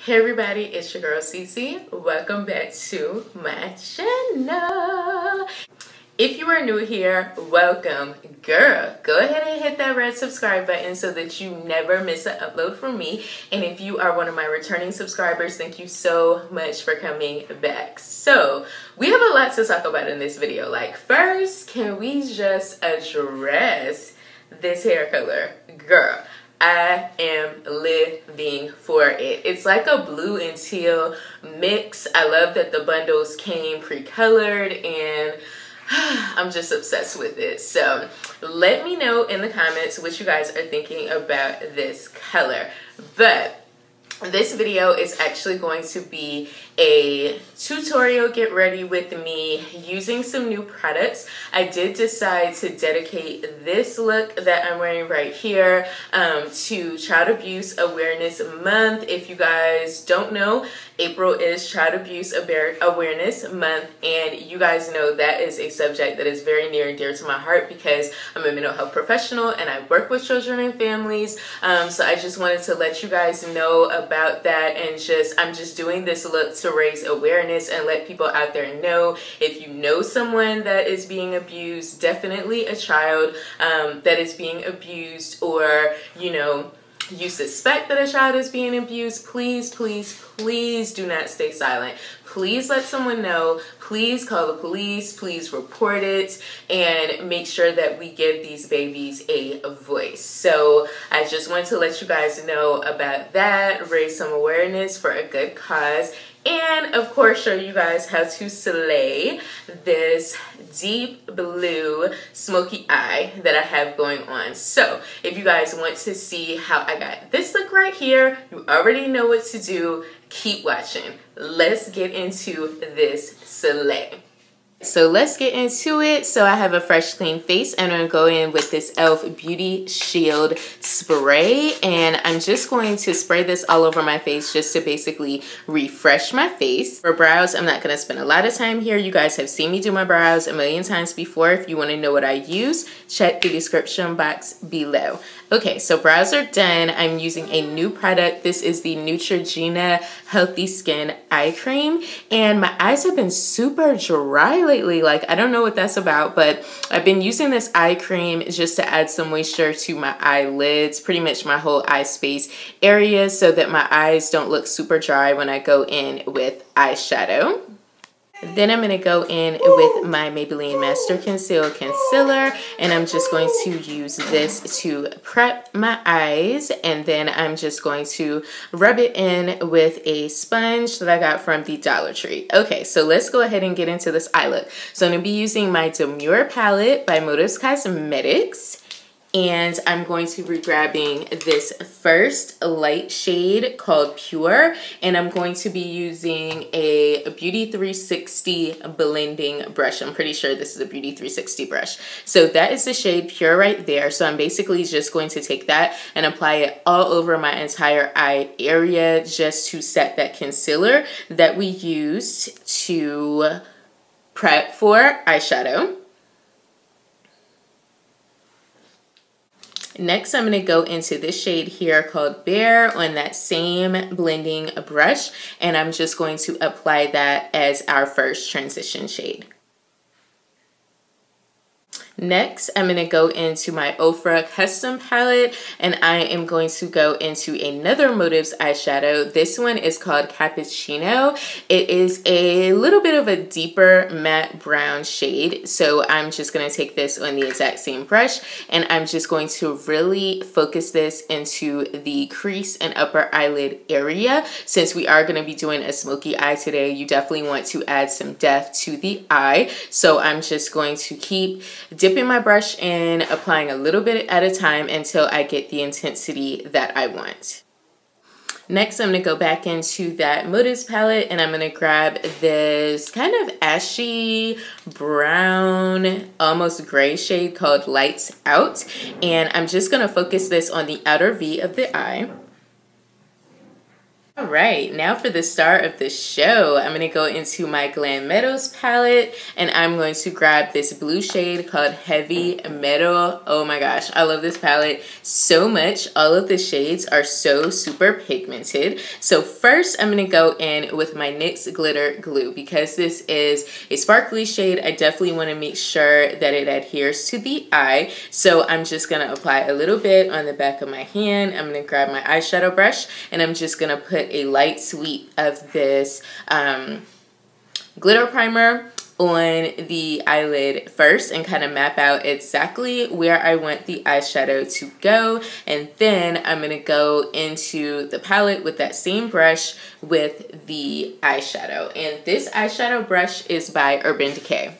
Hey everybody, it's your girl Cece. Welcome back to my channel. If you are new here, welcome. Girl, go ahead and hit that red subscribe button so that you never miss an upload from me. And if you are one of my returning subscribers, thank you so much for coming back. So we have a lot to talk about in this video. Like, first, can we just address this hair color? Girl, I am living for it. It's like a blue and teal mix. I love that the bundles came pre-colored and I'm just obsessed with it. So let me know in the comments what you guys are thinking about this color. But this video is actually going to be a tutorial get ready with me using some new products. I did decide to dedicate this look that I'm wearing right here to Child Abuse Awareness Month. If you guys don't know, April is Child Abuse Awareness Month, and you guys know that is a subject that is very near and dear to my heart because I'm a mental health professional and I work with children and families. So I just wanted to let you guys know about that, and I'm just doing this look to raise awareness and let people out there know if you know someone that is being abused, definitely a child that is being abused, or you know, you suspect that a child is being abused, please, please, please do not stay silent. Please let someone know. Please call the police. Please report it and make sure that we give these babies a voice. So I just want to let you guys know about that, raise some awareness for a good cause, and of course show you guys how to slay this deep blue smoky eye that I have going on. So if you guys want to see how I got this look right here, you already know what to do. Keep watching. Let's get into this slay. So let's get into it. So I have a fresh clean face and I'm going to go in with this e.l.f. Beauty Shield spray, and I'm just going to spray this all over my face just to basically refresh my face. For brows, I'm not going to spend a lot of time here. You guys have seen me do my brows a million times before. If you want to know what I use, check the description box below. Okay, so brows are done. I'm using a new product. This is the Neutrogena Healthy Skin Eye Cream, and my eyes have been super dry lately. Like, I don't know what that's about, but I've been using this eye cream just to add some moisture to my eyelids, pretty much my whole eye space area, so that my eyes don't look super dry when I go in with eyeshadow. Then I'm going to go in with my Maybelline Master Conceal Concealer, and I'm just going to use this to prep my eyes, and then I'm just going to rub it in with a sponge that I got from the Dollar Tree. Okay, so let's go ahead and get into this eye look. So I'm going to be using my Demure palette by Motives Cosmetics. And I'm going to be grabbing this first light shade called Pure, and I'm going to be using a Beauty 360 blending brush. I'm pretty sure this is a Beauty 360 brush. So that is the shade Pure right there. So I'm basically just going to take that and apply it all over my entire eye area just to set that concealer that we used to prep for eyeshadow. Next, I'm going to go into this shade here called Bare on that same blending brush, and I'm just going to apply that as our first transition shade. Next, I'm going to go into my Ofra Custom palette, and I am going to go into another Motives eyeshadow. This one is called Cappuccino. It is a little bit of a deeper matte brown shade, so I'm just going to take this on the exact same brush, and I'm just going to really focus this into the crease and upper eyelid area. Since we are going to be doing a smoky eye today, you definitely want to add some depth to the eye, so I'm just going to keep dipping my brush in, applying a little bit at a time until I get the intensity that I want. Next, I'm going to go back into that Motives palette, and I'm going to grab this kind of ashy brown, almost gray shade called Lights Out, and I'm just going to focus this on the outer V of the eye. All right, now for the star of the show, I'm going to go into my Glam Meadows palette, and I'm going to grab this blue shade called Heavy Metal. Oh my gosh, I love this palette so much. All of the shades are so super pigmented. So first, I'm going to go in with my NYX Glitter Glue. Because this is a sparkly shade, I definitely want to make sure that it adheres to the eye. So I'm just going to apply a little bit on the back of my hand. I'm going to grab my eyeshadow brush, and I'm just going to put a light sweep of this glitter primer on the eyelid first and kind of map out exactly where I want the eyeshadow to go. And then I'm going to go into the palette with that same brush with the eyeshadow. And this eyeshadow brush is by Urban Decay.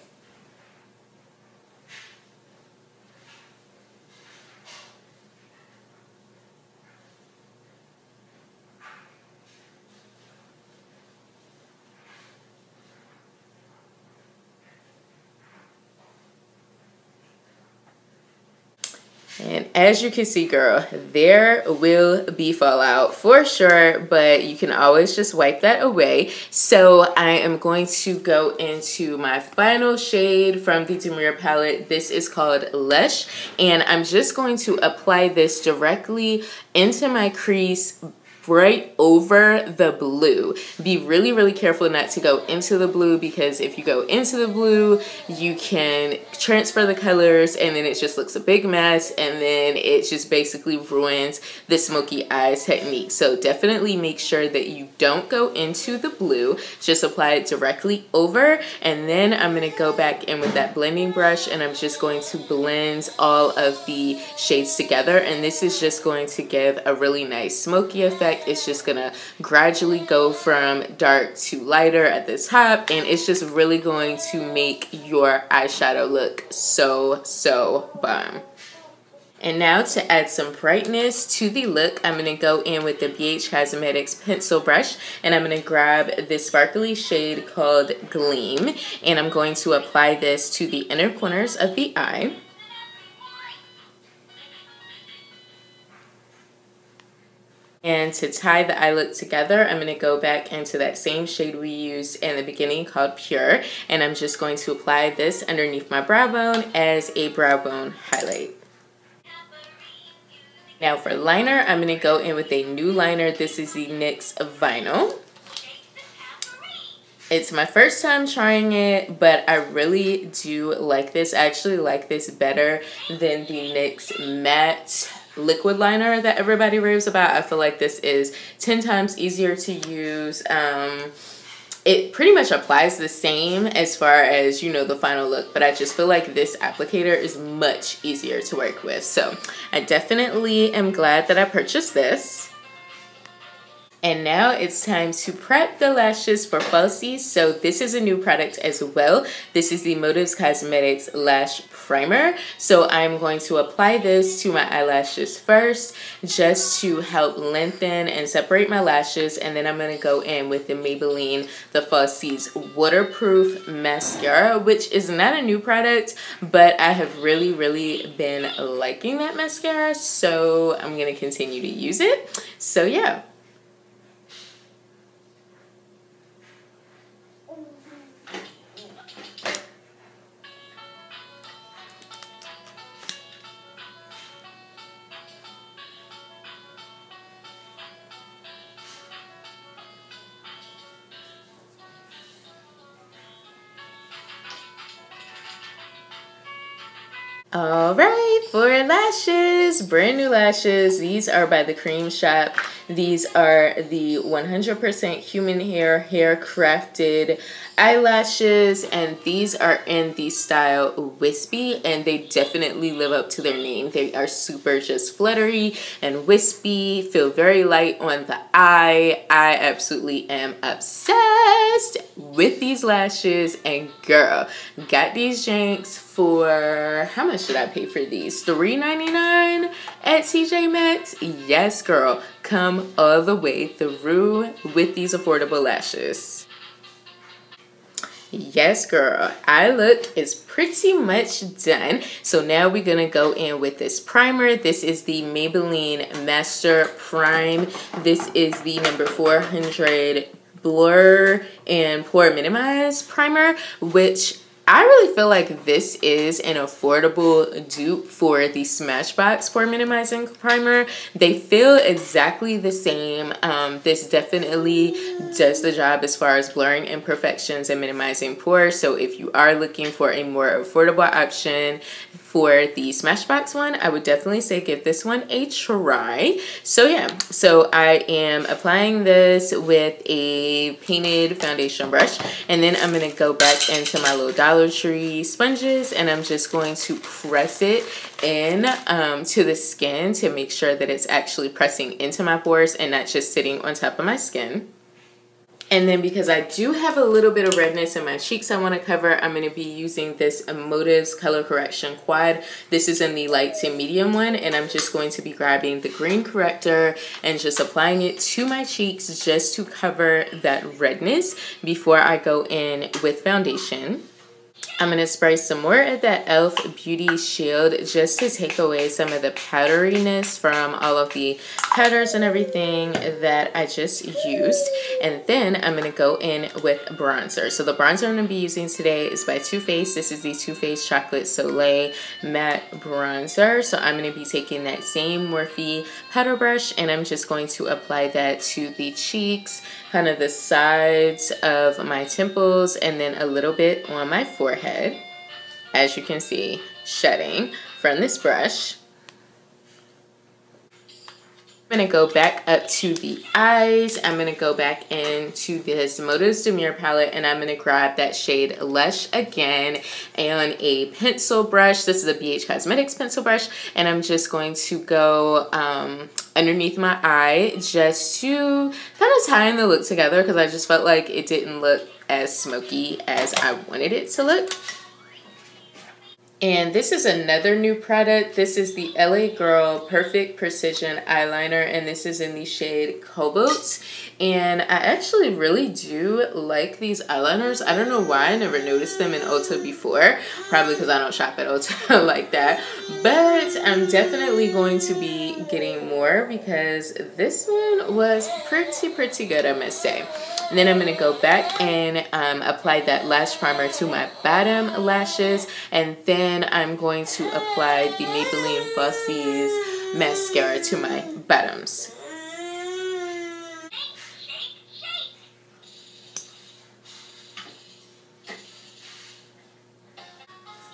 And as you can see, girl, there will be fallout for sure, but you can always just wipe that away. So I am going to go into my final shade from the Demure palette. This is called Lush, and I'm just going to apply this directly into my crease, right over the blue. Be really, really careful not to go into the blue, because if you go into the blue, you can transfer the colors and then it just looks a big mess, and then it just basically ruins the smoky eyes technique. So definitely make sure that you don't go into the blue. Just apply it directly over, and then I'm going to go back in with that blending brush, and I'm just going to blend all of the shades together. And this is just going to give a really nice smoky effect. It's just gonna gradually go from dark to lighter at the top, and it's just really going to make your eyeshadow look so bomb. And now to add some brightness to the look, I'm going to go in with the BH Cosmetics pencil brush, and I'm going to grab this sparkly shade called Gleam, and I'm going to apply this to the inner corners of the eye. And to tie the eye look together, I'm going to go back into that same shade we used in the beginning called Pure, and I'm just going to apply this underneath my brow bone as a brow bone highlight. Now for liner, I'm going to go in with a new liner. This is the NYX Vinyl. It's my first time trying it, but I really do like this. I actually like this better than the NYX Matte liquid liner that everybody raves about. I feel like this is 10 times easier to use. It pretty much applies the same as far as, you know, the final look, but I just feel like this applicator is much easier to work with. So I definitely am glad that I purchased this. And now it's time to prep the lashes for falsies. So this is a new product as well. This is the Motives Cosmetics Lash Primer. So I'm going to apply this to my eyelashes first, just to help lengthen and separate my lashes. And then I'm going to go in with the Maybelline The Falsies Waterproof Mascara, which is not a new product, but I have really been liking that mascara. So I'm going to continue to use it. So yeah. All right, for lashes, brand new lashes. These are by the Cream Shop. These are the 100% human hair crafted eyelashes, and these are in the style wispy, and they definitely live up to their name. They are super just fluttery and wispy, feel very light on the eye. I absolutely am obsessed with these lashes, and girl, got these janks for, how much did I pay for these? $3.99 at TJ Maxx. Yes, girl, come all the way through with these affordable lashes. Yes, girl. Eye look is pretty much done. So now we're going to go in with this primer. This is the Maybelline Master Prime. This is the number 400 Blur and Pore Minimize Primer, which I really feel like this is an affordable dupe for the Smashbox Pore Minimizing Primer. They feel exactly the same. This definitely does the job as far as blurring imperfections and minimizing pores. So if you are looking for a more affordable option for the Smashbox one, I would definitely say give this one a try. So yeah, so I am applying this with a painted foundation brush, and then I'm going to go back into my little Dollar Tree sponges, and I'm just going to press it in to the skin to make sure that it's actually pressing into my pores and not just sitting on top of my skin. And then because I do have a little bit of redness in my cheeks I want to cover, I'm going to be using this Motives Color Correction Quad. This is in the light to medium one, and I'm just going to be grabbing the green corrector and just applying it to my cheeks just to cover that redness before I go in with foundation. I'm going to spray some more of that e.l.f. Beauty Shield just to take away some of the powderiness from all of the powders and everything that I just used. And then I'm going to go in with bronzer. So the bronzer I'm going to be using today is by Too Faced. This is the Too Faced Chocolate Soleil Matte Bronzer. So I'm going to be taking that same Morphe powder brush, and I'm just going to apply that to the cheeks, kind of the sides of my temples, and then a little bit on my forehead. As you can see, shedding from this brush. I'm going to go back up to the eyes. I'm going to go back into this Motives Demure palette, and I'm going to grab that shade Lush again on a pencil brush. This is a BH Cosmetics pencil brush, and I'm just going to go underneath my eye just to kind of tie in the look together, because I just felt like it didn't look as smoky as I wanted it to look. And this is another new product. This is the LA Girl Perfect Precision Eyeliner, and this is in the shade Cobalt. And I actually really do like these eyeliners. I don't know why I never noticed them in Ulta before. Probably because I don't shop at Ulta like that. But I'm definitely going to be getting more because this one was pretty good, I must say. And then I'm going to go back and apply that lash primer to my bottom lashes. And then I'm going to apply the Maybelline Falsies mascara to my bottoms.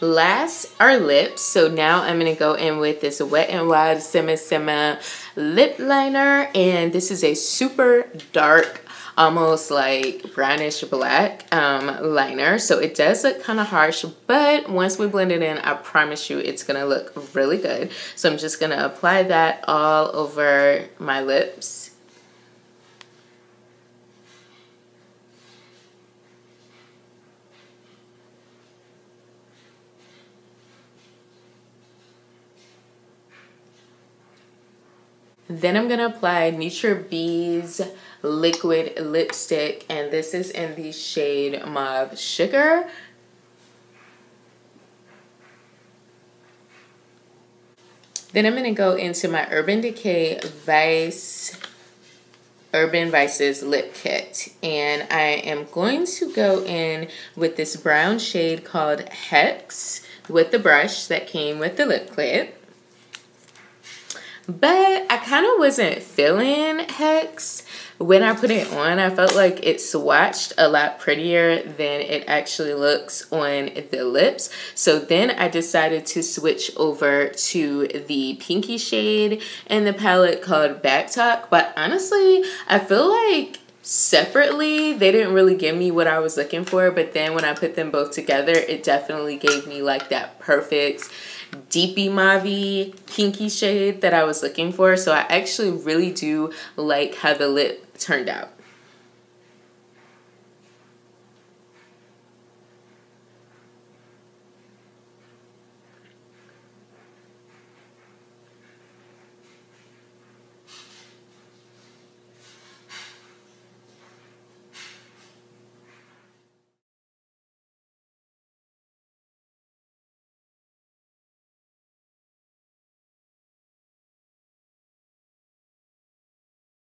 Last, our lips. So now I'm going to go in with this Wet n Wild Sema lip liner. And this is a super dark, almost like brownish black liner. So it does look kind of harsh, but once we blend it in, I promise you it's going to look really good. So I'm just going to apply that all over my lips. Then I'm going to apply NutraBee's liquid lipstick, and this is in the shade Mauve Sugar. Then I'm going to go into my Urban Decay Urban Vices lip kit, and I am going to go in with this brown shade called Hex with the brush that came with the lip kit. But I kind of wasn't feeling Hex when I put it on. I felt like it swatched a lot prettier than it actually looks on the lips. So then I decided to switch over to the pinky shade in the palette called Back Talk. But honestly, I feel like separately they didn't really give me what I was looking for. But then when I put them both together, it definitely gave me like that perfect deepy mauve pinky shade that I was looking for. So I actually really do like how the lip turned out.